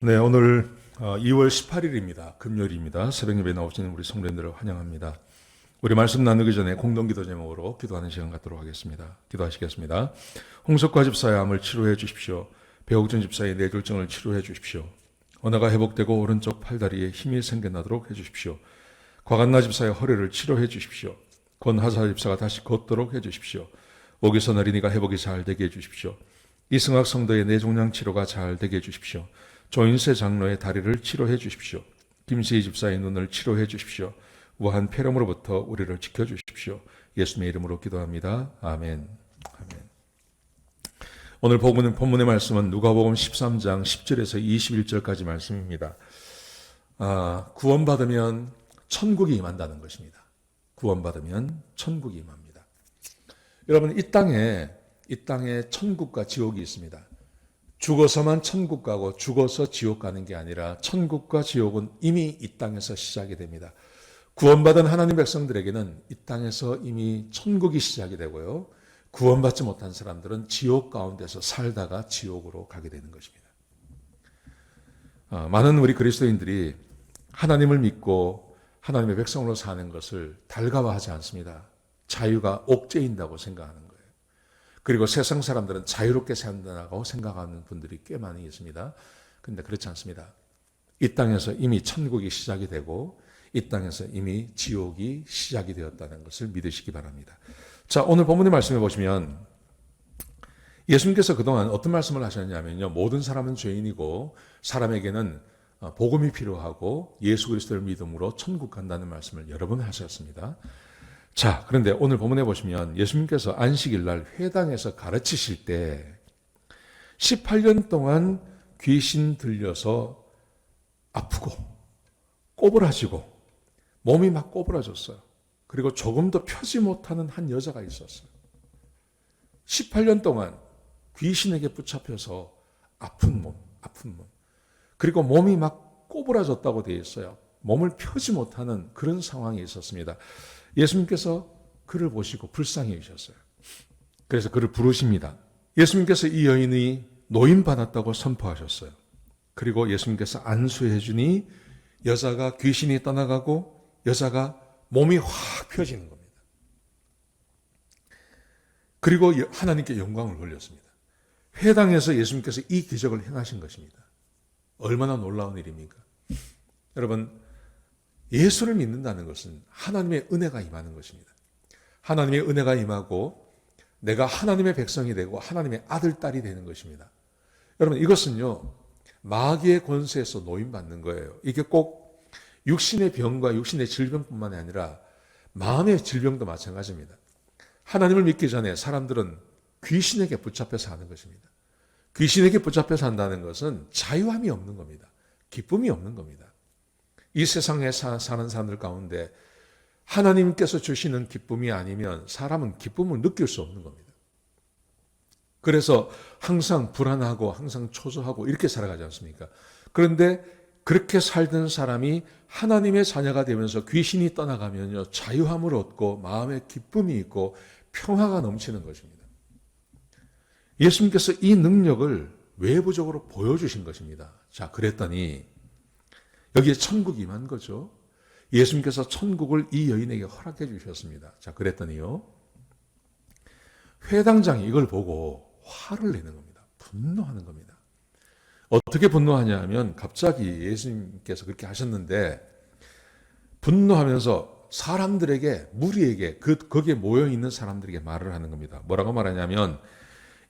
네, 오늘 2월 18일입니다. 금요일입니다. 새벽 예배 나오시는 우리 성도님들을 환영합니다. 우리 말씀 나누기 전에 공동기도 제목으로 기도하는 시간 갖도록 하겠습니다. 기도하시겠습니다. 홍석과 집사의 암을 치료해 주십시오. 배옥준 집사의 뇌졸중을 치료해 주십시오. 언어가 회복되고 오른쪽 팔다리에 힘이 생겨나도록 해 주십시오. 곽한나 집사의 허리를 치료해 주십시오. 권하사 집사가 다시 걷도록 해 주십시오. 오기선 어린이가 회복이 잘 되게 해 주십시오. 이승학 성도의 뇌종양 치료가 잘 되게 해 주십시오. 조인세 장로의 다리를 치료해 주십시오. 김시희 집사의 눈을 치료해 주십시오. 우한 폐렴으로부터 우리를 지켜주십시오. 예수님의 이름으로 기도합니다. 아멘. 아멘. 오늘 본문의 말씀은 누가복음 13장 10절에서 21절까지 말씀입니다. 구원받으면 천국이 임한다는 것입니다. 구원받으면 천국이 임합니다. 여러분, 이 땅에 천국과 지옥이 있습니다. 죽어서만 천국 가고 죽어서 지옥 가는 게 아니라 천국과 지옥은 이미 이 땅에서 시작이 됩니다. 구원받은 하나님 백성들에게는 이 땅에서 이미 천국이 시작이 되고요. 구원받지 못한 사람들은 지옥 가운데서 살다가 지옥으로 가게 되는 것입니다. 많은 우리 그리스도인들이 하나님을 믿고 하나님의 백성으로 사는 것을 달가워하지 않습니다. 자유가 옥죄인다고 생각하는 거예요. 그리고 세상 사람들은 자유롭게 산다고 생각하는 분들이 꽤 많이 있습니다. 그런데 그렇지 않습니다. 이 땅에서 이미 천국이 시작이 되고 이 땅에서 이미 지옥이 시작이 되었다는 것을 믿으시기 바랍니다. 자, 오늘 본문의 말씀해 보시면 예수님께서 그동안 어떤 말씀을 하셨냐면요. 모든 사람은 죄인이고 사람에게는 복음이 필요하고 예수 그리스도를 믿음으로 천국 간다는 말씀을 여러 번 하셨습니다. 자, 그런데 오늘 본문에 보시면 예수님께서 안식일 날 회당에서 가르치실 때 18년 동안 귀신 들려서 아프고 꼬부라지고 몸이 막 꼬부라졌어요. 그리고 조금도 펴지 못하는 한 여자가 있었어요. 18년 동안 귀신에게 붙잡혀서 아픈 몸. 그리고 몸이 막 꼬부라졌다고 되어 있어요. 몸을 펴지 못하는 그런 상황이 있었습니다. 예수님께서 그를 보시고 불쌍히 여기셨어요. 그래서 그를 부르십니다. 예수님께서 이 여인이 노임받았다고 선포하셨어요. 그리고 예수님께서 안수해 주니 여자가 귀신이 떠나가고 여자가 몸이 확 펴지는 겁니다. 그리고 하나님께 영광을 돌렸습니다. 회당에서 예수님께서 이 기적을 행하신 것입니다. 얼마나 놀라운 일입니까? 여러분, 예수를 믿는다는 것은 하나님의 은혜가 임하는 것입니다. 하나님의 은혜가 임하고 내가 하나님의 백성이 되고 하나님의 아들, 딸이 되는 것입니다. 여러분, 이것은요, 마귀의 권세에서 노임받는 거예요. 이게 꼭 육신의 병과 육신의 질병뿐만 아니라 마음의 질병도 마찬가지입니다. 하나님을 믿기 전에 사람들은 귀신에게 붙잡혀 사는 것입니다. 귀신에게 붙잡혀 산다는 것은 자유함이 없는 겁니다. 기쁨이 없는 겁니다. 이 세상에 사는 사람들 가운데 하나님께서 주시는 기쁨이 아니면 사람은 기쁨을 느낄 수 없는 겁니다. 그래서 항상 불안하고 항상 초조하고 이렇게 살아가지 않습니까? 그런데 그렇게 살던 사람이 하나님의 자녀가 되면서 귀신이 떠나가면요, 자유함을 얻고 마음에 기쁨이 있고 평화가 넘치는 것입니다. 예수님께서 이 능력을 외부적으로 보여주신 것입니다. 자, 그랬더니 여기에 천국이 임한 거죠. 예수님께서 천국을 이 여인에게 허락해 주셨습니다. 자, 그랬더니요, 회당장이 이걸 보고 화를 내는 겁니다. 분노하는 겁니다. 어떻게 분노하냐 하면 갑자기 예수님께서 그렇게 하셨는데 분노하면서 사람들에게, 무리에게, 거기에 모여있는 사람들에게 말을 하는 겁니다. 뭐라고 말하냐면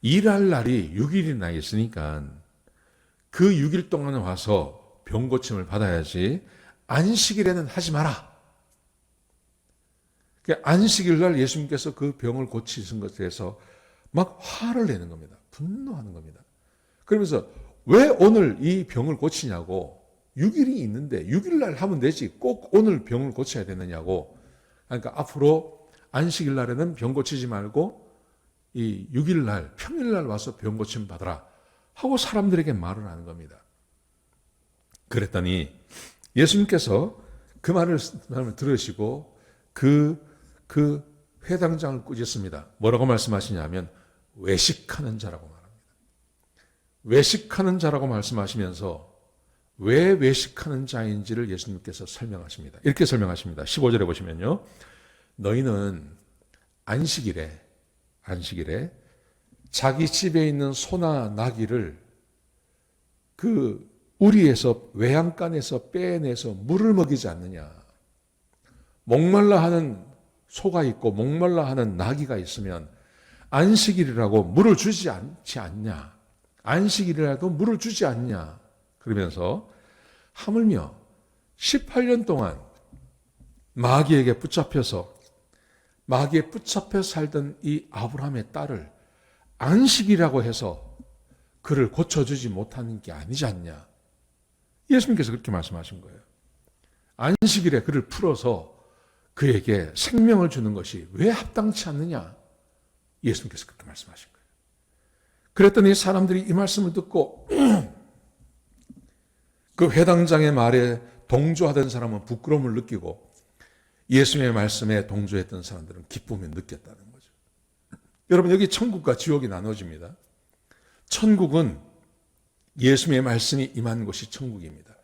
일할 날이 6일이나 있으니까 그 6일 동안 와서 병 고침을 받아야지 안식일에는 하지 마라. 안식일 날 예수님께서 그 병을 고치신 것에 대해서 막 화를 내는 겁니다. 분노하는 겁니다. 그러면서 왜 오늘 이 병을 고치냐고, 6일이 있는데 6일 날 하면 되지 꼭 오늘 병을 고쳐야 되느냐고. 그러니까 앞으로 안식일 날에는 병 고치지 말고 이 6일 날, 평일 날 와서 병 고침 받아라 하고 사람들에게 말을 하는 겁니다. 그랬더니 예수님께서 그 말을 들으시고 그 회당장을 꾸짖습니다. 뭐라고 말씀하시냐면 외식하는 자라고 말합니다. 외식하는 자라고 말씀하시면서 왜 외식하는 자인지를 예수님께서 설명하십니다. 이렇게 설명하십니다. 15절에 보시면요. 너희는 안식일에 자기 집에 있는 소나 나귀를 그 우리에서 외양간에서 빼내서 물을 먹이지 않느냐. 목말라 하는 소가 있고 목말라 하는 나귀가 있으면 안식일이라고 물을 주지 않지 않냐. 안식일이라도 물을 주지 않냐. 그러면서 하물며 18년 동안 마귀에 붙잡혀 살던 이 아브라함의 딸을 안식이라고 해서 그를 고쳐주지 못하는 게 아니지 않냐. 예수님께서 그렇게 말씀하신 거예요. 안식일에 그를 풀어서 그에게 생명을 주는 것이 왜 합당치 않느냐. 예수님께서 그렇게 말씀하신 거예요. 그랬더니 사람들이 이 말씀을 듣고 그 회당장의 말에 동조하던 사람은 부끄러움을 느끼고 예수님의 말씀에 동조했던 사람들은 기쁨을 느꼈다는 거죠. 여러분, 여기 천국과 지옥이 나눠집니다. 천국은 예수님의 말씀이 임한 곳이 천국입니다.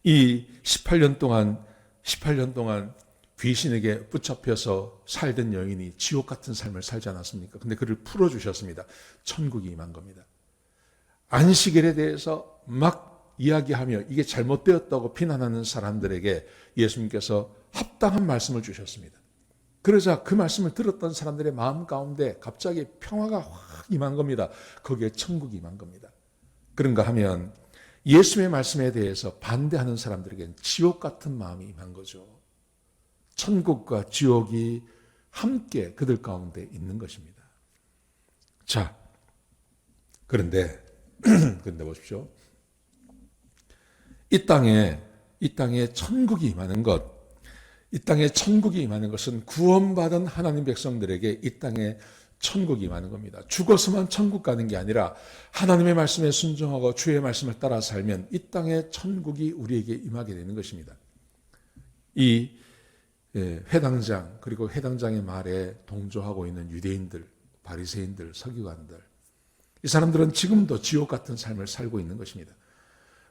이 18년 동안 귀신에게 붙잡혀서 살던 여인이 지옥 같은 삶을 살지 않았습니까? 근데 그를 풀어주셨습니다. 천국이 임한 겁니다. 안식일에 대해서 막 이야기하며 이게 잘못되었다고 비난하는 사람들에게 예수님께서 합당한 말씀을 주셨습니다. 그러자 그 말씀을 들었던 사람들의 마음 가운데 갑자기 평화가 확 임한 겁니다. 거기에 천국이 임한 겁니다. 그런가 하면 예수님의 말씀에 대해서 반대하는 사람들에게는 지옥 같은 마음이 임한 거죠. 천국과 지옥이 함께 그들 가운데 있는 것입니다. 자, 그런데 보십시오. 이 땅에 천국이 임하는 것, 이 땅에 천국이 임하는 것은 구원받은 하나님 백성들에게 이 땅에 천국이 임하는 겁니다. 죽어서만 천국 가는 게 아니라 하나님의 말씀에 순종하고 주의 말씀을 따라 살면 이 땅에 천국이 우리에게 임하게 되는 것입니다. 이 회당장 그리고 회당장의 말에 동조하고 있는 유대인들, 바리새인들, 서기관들, 이 사람들은 지금도 지옥 같은 삶을 살고 있는 것입니다.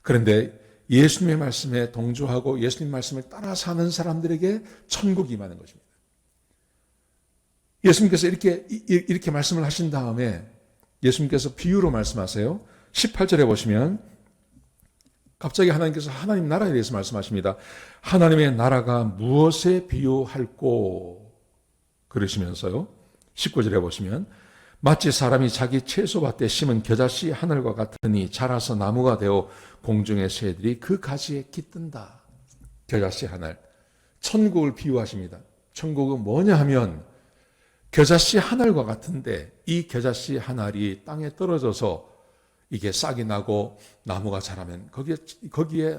그런데 예수님의 말씀에 동조하고 예수님 말씀을 따라 사는 사람들에게 천국이 임하는 것입니다. 예수님께서 이렇게 말씀을 하신 다음에 예수님께서 비유로 말씀하세요. 18절에 보시면 갑자기 하나님께서 하나님 나라에 대해서 말씀하십니다. 하나님의 나라가 무엇에 비유할꼬 그러시면서요. 19절에 보시면 마치 사람이 자기 채소밭에 심은 겨자씨 하늘과 같으니 자라서 나무가 되어 공중의 새들이 그 가지에 깃든다. 겨자씨 하늘. 천국을 비유하십니다. 천국은 뭐냐 하면 겨자씨 하늘과 같은데 이 겨자씨 하늘이 땅에 떨어져서 이게 싹이 나고 나무가 자라면 거기에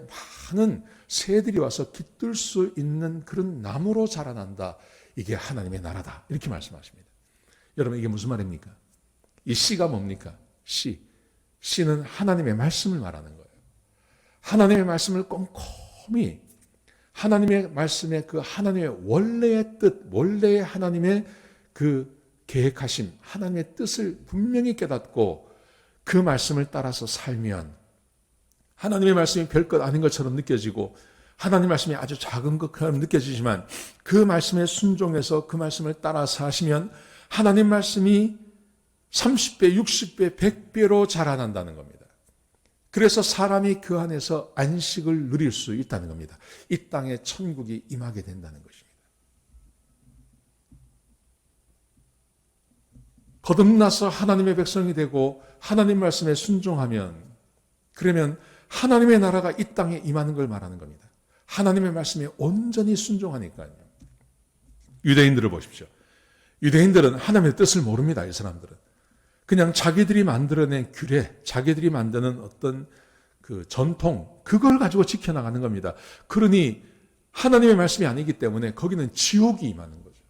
많은 새들이 와서 깃들 수 있는 그런 나무로 자라난다. 이게 하나님의 나라다. 이렇게 말씀하십니다. 여러분, 이게 무슨 말입니까? 이 씨가 뭡니까? 씨는 하나님의 말씀을 말하는 거예요. 하나님의 말씀을 꼼꼼히 하나님의 말씀의 그 하나님의 원래의 뜻, 원래의 하나님의 그 계획하심, 하나님의 뜻을 분명히 깨닫고 그 말씀을 따라서 살면 하나님의 말씀이 별것 아닌 것처럼 느껴지고 하나님의 말씀이 아주 작은 것처럼 느껴지지만 그 말씀에 순종해서 그 말씀을 따라 사시면 하나님 말씀이 30배, 60배, 100배로 자라난다는 겁니다. 그래서 사람이 그 안에서 안식을 누릴 수 있다는 겁니다. 이 땅에 천국이 임하게 된다는 것입니다. 거듭나서 하나님의 백성이 되고 하나님 말씀에 순종하면 그러면 하나님의 나라가 이 땅에 임하는 걸 말하는 겁니다. 하나님의 말씀에 온전히 순종하니까요. 유대인들을 보십시오. 유대인들은 하나님의 뜻을 모릅니다. 이 사람들은. 그냥 자기들이 만들어낸 규례, 자기들이 만드는 어떤 그 전통, 그걸 가지고 지켜나가는 겁니다. 그러니 하나님의 말씀이 아니기 때문에 거기는 지옥이 임하는 거죠.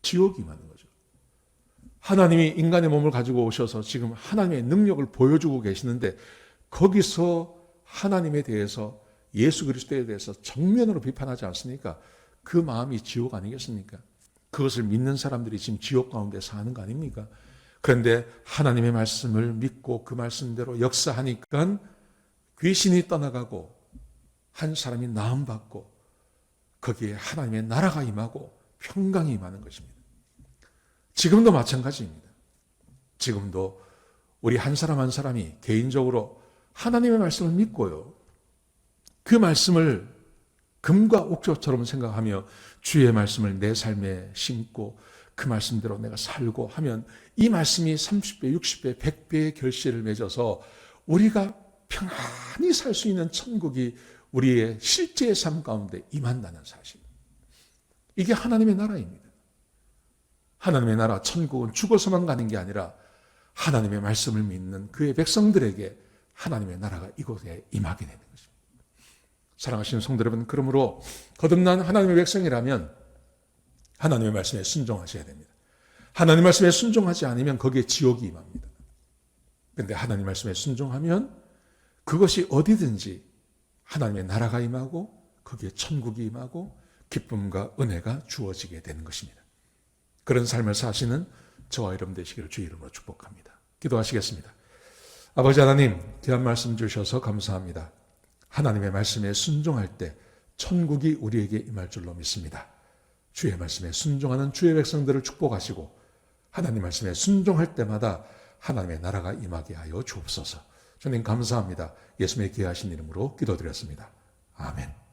지옥이 임하는 거죠. 하나님이 인간의 몸을 가지고 오셔서 지금 하나님의 능력을 보여주고 계시는데 거기서 하나님에 대해서 예수 그리스도에 대해서 정면으로 비판하지 않습니까? 그 마음이 지옥 아니겠습니까? 그것을 믿는 사람들이 지금 지옥 가운데 사는 거 아닙니까? 그런데 하나님의 말씀을 믿고 그 말씀대로 역사하니까 귀신이 떠나가고 한 사람이 나음받고 거기에 하나님의 나라가 임하고 평강이 임하는 것입니다. 지금도 마찬가지입니다. 지금도 우리 한 사람 한 사람이 개인적으로 하나님의 말씀을 믿고요. 그 말씀을 금과 옥조처럼 생각하며 주의 말씀을 내 삶에 심고 그 말씀대로 내가 살고 하면 이 말씀이 30배, 60배, 100배의 결실을 맺어서 우리가 평안히 살 수 있는 천국이 우리의 실제의 삶 가운데 임한다는 사실. 이게 하나님의 나라입니다. 하나님의 나라, 천국은 죽어서만 가는 게 아니라 하나님의 말씀을 믿는 그의 백성들에게 하나님의 나라가 이곳에 임하게 되는 것입니다. 사랑하시는 성도 여러분, 그러므로 거듭난 하나님의 백성이라면 하나님의 말씀에 순종하셔야 됩니다. 하나님 말씀에 순종하지 않으면 거기에 지옥이 임합니다. 그런데 하나님 말씀에 순종하면 그것이 어디든지 하나님의 나라가 임하고 거기에 천국이 임하고 기쁨과 은혜가 주어지게 되는 것입니다. 그런 삶을 사시는 저와 여러분 되시기를 주의 이름으로 축복합니다. 기도하시겠습니다. 아버지 하나님, 귀한 말씀 주셔서 감사합니다. 하나님의 말씀에 순종할 때 천국이 우리에게 임할 줄로 믿습니다. 주의 말씀에 순종하는 주의 백성들을 축복하시고 하나님 말씀에 순종할 때마다 하나님의 나라가 임하게 하여 주옵소서. 주님 감사합니다. 예수님의 귀하신 이름으로 기도드렸습니다. 아멘.